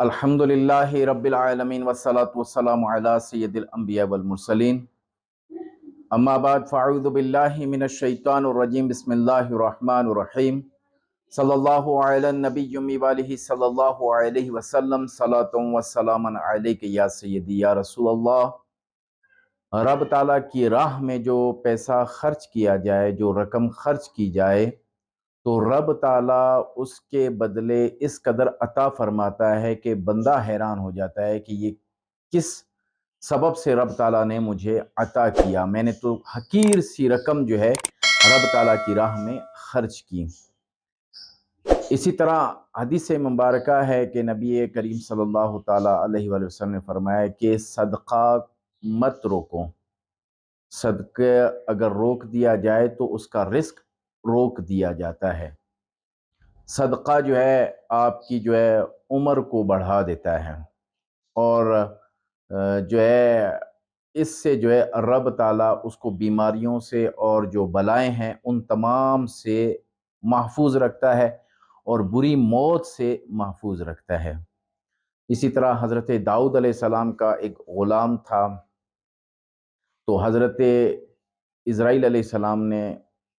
الحمدللہ رب العالمین والصلاة والسلام علی سید الانبیاء والمرسلین اما بعد فاعوذ باللہ من الشیطان الرجیم بسم اللہ الرحمن الرحیم صلی اللہ علی النبی امی والہ صلی اللہ علیہ وسلم صلاۃ وسلام علیک یا سیدی یا رسول اللہ۔ رب تعالیٰ کی راہ میں جو پیسہ خرچ کیا جائے، جو رقم خرچ کی جائے، تو رب تعالیٰ اس کے بدلے اس قدر عطا فرماتا ہے کہ بندہ حیران ہو جاتا ہے کہ یہ کس سبب سے رب تعالیٰ نے مجھے عطا کیا، میں نے تو حقیر سی رقم جو ہے رب تعالیٰ کی راہ میں خرچ کی۔ اسی طرح حدیث مبارکہ ہے کہ نبی کریم صلی اللہ تعالیٰ علیہ وآلہ وسلم نے فرمایا کہ صدقہ مت روکو، صدقہ اگر روک دیا جائے تو اس کا رزق روک دیا جاتا ہے۔ صدقہ جو ہے آپ کی جو ہے عمر کو بڑھا دیتا ہے، اور جو ہے اس سے جو ہے رب تعالیٰ اس کو بیماریوں سے اور جو بلائیں ہیں ان تمام سے محفوظ رکھتا ہے اور بری موت سے محفوظ رکھتا ہے۔ اسی طرح حضرت داؤد علیہ السلام کا ایک غلام تھا، تو حضرت اسرائیل علیہ السلام نے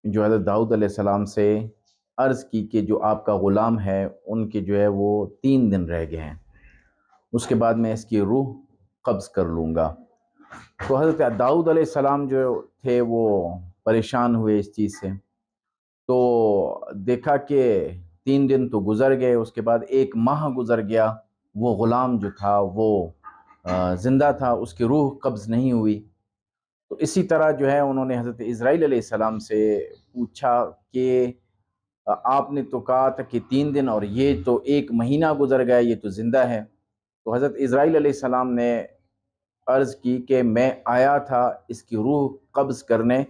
جو حضرت داؤد علیہ السلام سے عرض کی کہ جو آپ کا غلام ہے ان کے جو ہے وہ 3 دن رہ گئے ہیں، اس کے بعد میں اس کی روح قبض کر لوں گا۔ تو حضرت داؤد علیہ السلام جو تھے وہ پریشان ہوئے اس چیز سے، تو دیکھا کہ 3 دن تو گزر گئے، اس کے بعد 1 ماہ گزر گیا، وہ غلام جو تھا وہ زندہ تھا، اس کی روح قبض نہیں ہوئی۔ تو اسی طرح جو ہے انہوں نے حضرت اسرائیل علیہ السلام سے پوچھا کہ آپ نے تو کہا تھا کہ 3 دن اور یہ تو 1 مہینہ گزر گیا، یہ تو زندہ ہے۔ تو حضرت اسرائیل علیہ السلام نے عرض کی کہ میں آیا تھا اس کی روح قبض کرنے،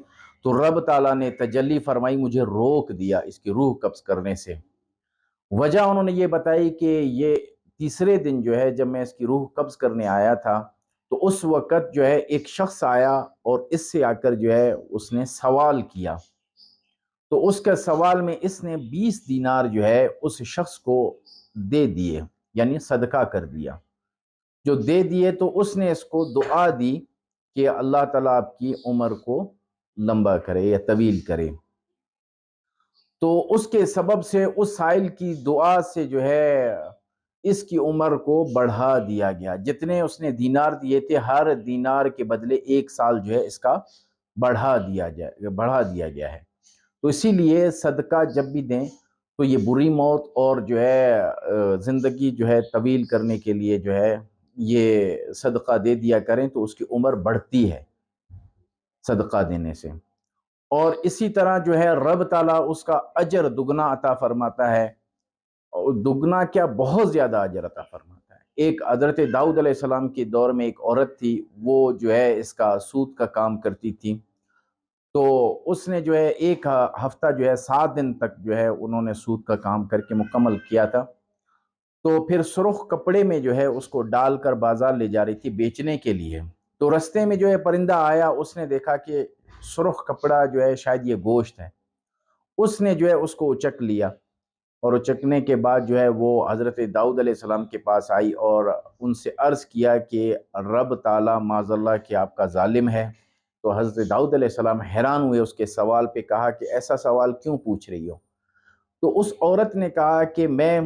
تو رب تعالیٰ نے تجلی فرمائی، مجھے روک دیا اس کی روح قبض کرنے سے۔ وجہ انہوں نے یہ بتائی کہ یہ تیسرے دن جو ہے جب میں اس کی روح قبض کرنے آیا تھا تو اس وقت جو ہے ایک شخص آیا اور اس سے آ کر جو ہے اس نے سوال کیا، تو اس کے سوال میں اس نے 20 دینار جو ہے اس شخص کو دے دیے، یعنی صدقہ کر دیا۔ جو دے دیے تو اس نے اس کو دعا دی کہ اللہ تعالیٰ آپ کی عمر کو لمبا کرے یا طویل کرے۔ تو اس کے سبب سے اس سائل کی دعا سے جو ہے اس کی عمر کو بڑھا دیا گیا، جتنے اس نے دینار دیے تھے ہر دینار کے بدلے 1 سال جو ہے اس کا بڑھا دیا گیا ہے۔ تو اسی لیے صدقہ جب بھی دیں تو یہ بری موت اور جو ہے زندگی جو ہے طویل کرنے کے لیے جو ہے یہ صدقہ دے دیا کریں، تو اس کی عمر بڑھتی ہے صدقہ دینے سے۔ اور اسی طرح جو ہے رب تعالیٰ اس کا اجر دگنا عطا فرماتا ہے، اور دگنا کیا، بہت زیادہ اجر عطا فرماتا ہے۔ ایک حضرت داؤد علیہ السلام کے دور میں ایک عورت تھی، وہ جو ہے اس کا سود کا کام کرتی تھی، تو اس نے جو ہے 1 ہفتہ جو ہے 7 دن تک جو ہے انہوں نے سود کا کام کر کے مکمل کیا تھا۔ تو پھر سرخ کپڑے میں جو ہے اس کو ڈال کر بازار لے جا رہی تھی بیچنے کے لیے، تو رستے میں جو ہے پرندہ آیا، اس نے دیکھا کہ سرخ کپڑا جو ہے شاید یہ گوشت ہے، اس نے جو ہے اس کو اچک لیا، اور اچکنے کے بعد جو ہے وہ حضرت داؤد علیہ السلام کے پاس آئی اور ان سے عرض کیا کہ رب تعالیٰ معاذ اللہ کہ آپ کا ظالم ہے۔ تو حضرت داؤد علیہ السلام حیران ہوئے اس کے سوال پہ، کہا کہ ایسا سوال کیوں پوچھ رہی ہو؟ تو اس عورت نے کہا کہ میں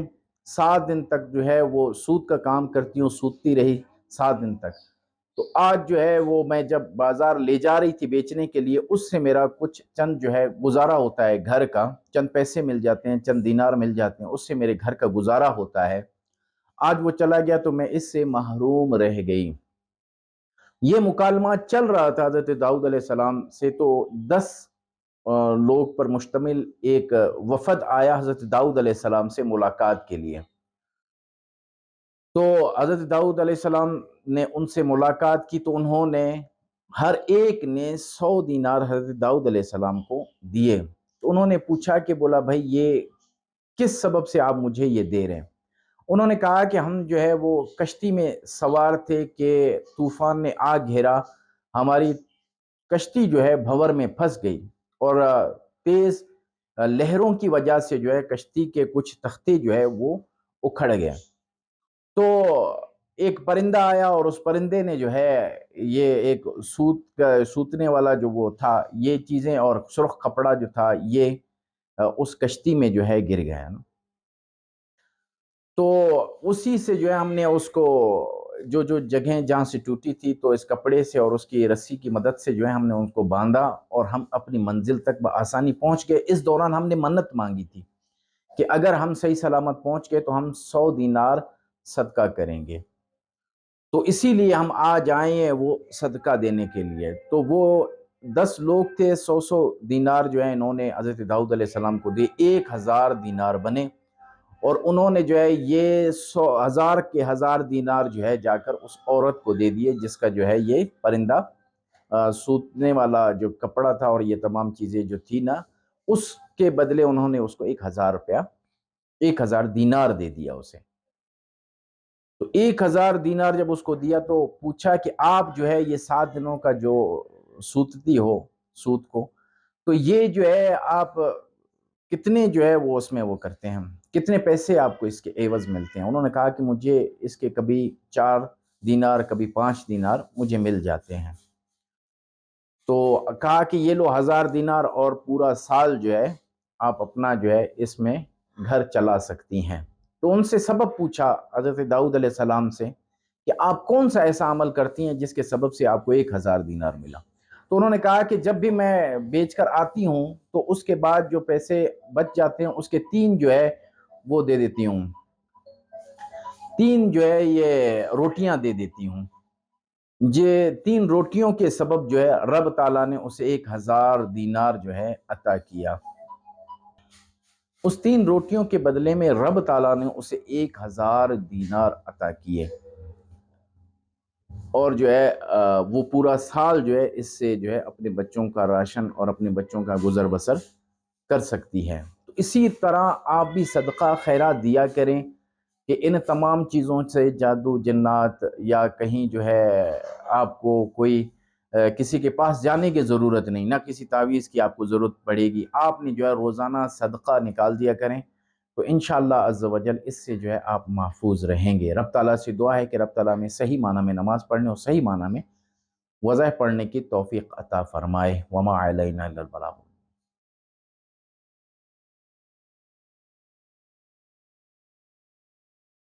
7 دن تک جو ہے وہ سود کا کام کرتی ہوں، سودتی رہی 7 دن تک، تو آج جو ہے وہ میں جب بازار لے جا رہی تھی بیچنے کے لیے، اس سے میرا کچھ چند جو ہے گزارا ہوتا ہے، گھر کا چند پیسے مل جاتے ہیں، چند دینار مل جاتے ہیں، اس سے میرے گھر کا گزارا ہوتا ہے، آج وہ چلا گیا تو میں اس سے محروم رہ گئی۔ یہ مکالمہ چل رہا تھا حضرت داؤد علیہ السلام سے، تو 10 لوگ پر مشتمل ایک وفد آیا حضرت داؤد علیہ السلام سے ملاقات کے لیے۔ تو حضرت داؤد علیہ السلام نے ان سے ملاقات کی، تو انہوں نے ہر ایک نے 100 دینار حضرت داؤد علیہ السلام کو دیے۔ تو انہوں نے پوچھا کہ بولا بھائی یہ کس سبب سے آپ مجھے یہ دے رہے ہیں؟ انہوں نے کہا کہ ہم جو ہے وہ کشتی میں سوار تھے کہ طوفان نے آ گھیرا، ہماری کشتی جو ہے بھنور میں پھنس گئی، اور تیز لہروں کی وجہ سے جو ہے کشتی کے کچھ تختے جو ہے وہ اکھڑ گئے۔ تو ایک پرندہ آیا اور اس پرندے نے جو ہے یہ ایک سوتنے والا جو وہ تھا یہ چیزیں اور سرخ کپڑا جو تھا یہ اس کشتی میں جو ہے گر گیا نا۔ تو اسی سے جو ہے ہم نے اس کو جو جگہیں جہاں سے ٹوٹی تھی تو اس کپڑے سے اور اس کی رسی کی مدد سے جو ہے ہم نے ان کو باندھا اور ہم اپنی منزل تک بآسانی پہنچ گئے۔ اس دوران ہم نے منت مانگی تھی کہ اگر ہم صحیح سلامت پہنچ گئے تو ہم 100 دینار صدقہ کریں گے، تو اسی لیے ہم آج آئے ہیں وہ صدقہ دینے کے لیے۔ تو وہ 10 لوگ تھے، 100 دینار جو ہے انہوں نے حضرت داؤد علیہ السلام کو دیے، 1000 دینار بنے، اور انہوں نے جو ہے یہ 100 کے 1000 دینار جو ہے جا کر اس عورت کو دے دیے جس کا جو ہے یہ پرندہ سوتنے والا جو کپڑا تھا اور یہ تمام چیزیں جو تھی نا، اس کے بدلے انہوں نے اس کو 1000 دینار دے دیا اسے۔ تو 1000 دینار جب اس کو دیا تو پوچھا کہ آپ جو ہے یہ 7 دنوں کا جو سوتتی ہو سوت کو، تو یہ جو ہے آپ کتنے جو ہے وہ اس میں وہ کرتے ہیں، کتنے پیسے آپ کو اس کے عوض ملتے ہیں؟ انہوں نے کہا کہ مجھے اس کے کبھی 4 دینار کبھی 5 دینار مجھے مل جاتے ہیں۔ تو کہا کہ یہ لو 1000 دینار اور پورا سال جو ہے آپ اپنا جو ہے اس میں گھر چلا سکتی ہیں۔ تو ان سے سبب پوچھا حضرت داؤد علیہ السلام سے کہ آپ کون سا ایسا عمل کرتی ہیں جس کے سبب سے آپ کو 1000 دینار ملا؟ تو انہوں نے کہا کہ جب بھی میں بیچ کر آتی ہوں تو اس کے بعد جو پیسے بچ جاتے ہیں اس کے 3 جو ہے وہ دے دیتی ہوں، 3 جو ہے یہ روٹیاں دے دیتی ہوں۔ یہ 3 روٹیوں کے سبب جو ہے رب تعالیٰ نے اسے 1000 دینار جو ہے عطا کیا۔ اس 3 روٹیوں کے بدلے میں رب تعالیٰ نے اسے 1000 دینار عطا کیے، اور جو ہے وہ پورا سال جو ہے اس سے جو ہے اپنے بچوں کا راشن اور اپنے بچوں کا گزر بسر کر سکتی ہے۔ تو اسی طرح آپ بھی صدقہ خیرات دیا کریں کہ ان تمام چیزوں سے جادو جنات یا کہیں جو ہے آپ کو کوئی کسی کے پاس جانے کی ضرورت نہیں، نہ کسی تعویذ کی آپ کو ضرورت پڑے گی۔ آپ نے جو ہے روزانہ صدقہ نکال دیا کریں تو انشاءاللہ عز و جل اس سے جو ہے آپ محفوظ رہیں گے۔ رب تعالیٰ سے دعا ہے کہ رب تعالیٰ میں صحیح معنی میں نماز پڑھنے اور صحیح معنی میں وظائف پڑھنے کی توفیق عطا فرمائے۔ وما علینا الا البلاغ۔